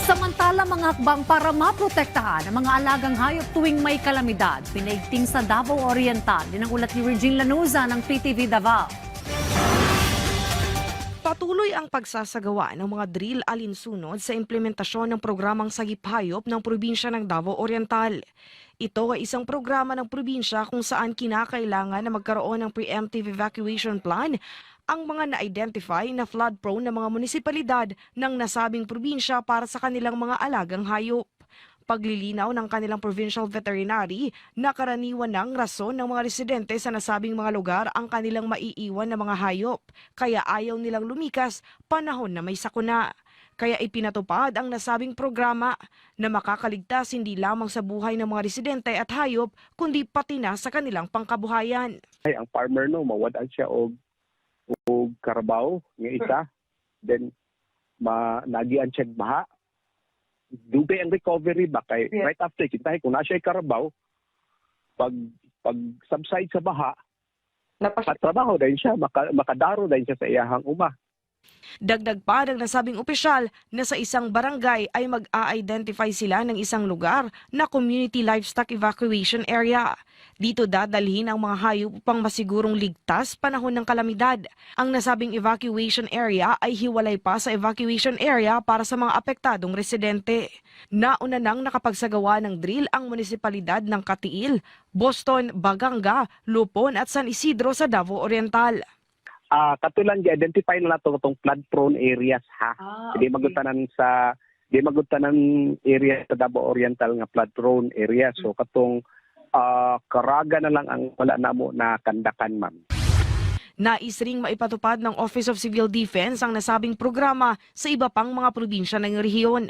Samantala, mga hakbang para maprotektahan ang mga alagang hayop tuwing may kalamidad, pinaigting sa Davao Oriental. Yan ang ulat ni Regine Lanuza ng PTV Davao. Patuloy ang pagsasagawa ng mga drill alinsunod sa implementasyon ng programang Sagip Hayop ng probinsya ng Davao Oriental. Ito ay isang programa ng probinsya kung saan kinakailangan na magkaroon ng preemptive evacuation plan ang mga na-identify na flood-prone na mga munisipalidad ng nasabing probinsya para sa kanilang mga alagang hayop. Paglilinaw ng kanilang provincial veterinary na karaniwan ng rason ng mga residente sa nasabing mga lugar ang kanilang maiiwan na mga hayop, kaya ayaw nilang lumikas panahon na may sakuna. Kaya ipinatupad ang nasabing programa na makakaligtas hindi lamang sa buhay ng mga residente at hayop, kundi pati na sa kanilang pangkabuhayan. Ay, ang farmer no, mawadaan siya og karabaw nga isa, then nagian siya baha. Dugay ang recovery ba kay right after kita kung na siya karabaw, pag subside sa baha, trabaho din siya, makadaro din siya sa iyahang uma. Dagdag pa ng nasabing opisyal na sa isang barangay ay mag-a-identify sila ng isang lugar na community livestock evacuation area. Dito dadalhin ang mga hayop upang masigurong ligtas panahon ng kalamidad. Ang nasabing evacuation area ay hiwalay pa sa evacuation area para sa mga apektadong residente. Nauna nang nakapagsagawa ng drill ang munisipalidad ng Katiil, Boston, Baganga, Lupon at San Isidro sa Davao Oriental. Katulang gi-identify na nato itong flood-prone areas ha. Hindi magutanan area sa Davao Oriental nga flood-prone area. So katong Caraga na lang ang wala namo na kandakan, ma'am. Nais ring maipatupad ng Office of Civil Defense ang nasabing programa sa iba pang mga probinsya ng rehiyon.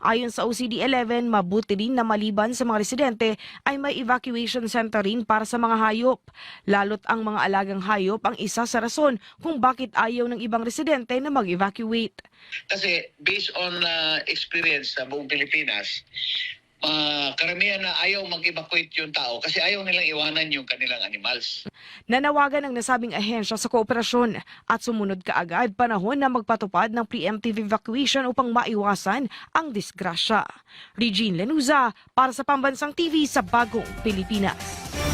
Ayon sa OCD-11, mabuti rin na maliban sa mga residente ay may evacuation center rin para sa mga hayop. Lalo't ang mga alagang hayop ang isa sa rason kung bakit ayaw ng ibang residente na mag-evacuate. Kasi based on experience sa buong Pilipinas, karamihan na ayaw mag-evacuate yung tao kasi ayaw nilang iwanan yung kanilang animals. Nanawagan ng nasabing ahensya sa kooperasyon at sumunod kaagad panahon na magpatupad ng preemptive evacuation upang maiwasan ang disgrasya. Regine Lanuza para sa Pambansang TV sa Bagong Pilipinas.